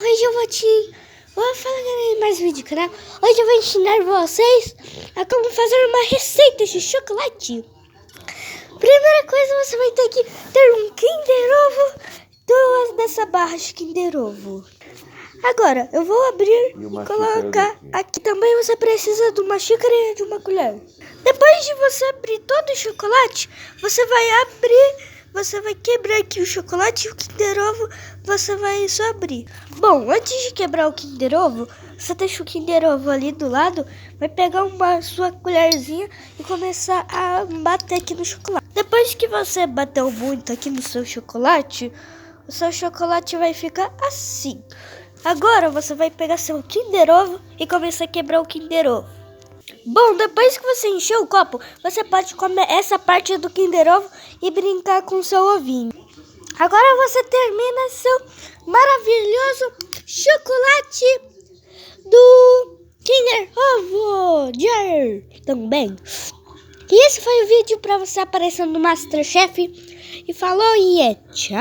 Hoje eu vou falar mais vídeo do canal. Hoje eu vou ensinar vocês a como fazer uma receita de chocolate. Primeira coisa, você vai ter que ter um Kinder Ovo, duas dessa barra de Kinder Ovo. Agora, eu vou abrir e colocar aqui. Também você precisa de uma xícara e de uma colher. Depois de você abrir todo o chocolate, você vai quebrar aqui o chocolate e o Kinder Ovo, você vai só abrir. Bom, antes de quebrar o Kinder Ovo, você deixa o Kinder Ovo ali do lado, vai pegar sua colherzinha e começar a bater aqui no chocolate. Depois que você bateu muito aqui no seu chocolate, o seu chocolate vai ficar assim. Agora você vai pegar seu Kinder Ovo e começar a quebrar o Kinder Ovo. Bom, depois que você encher o copo, você pode comer essa parte do Kinder Ovo e brincar com seu ovinho. Agora você termina seu maravilhoso chocolate do Kinder Ovo também. E esse foi o vídeo para você aparecer no MasterChef. E falou e tchau.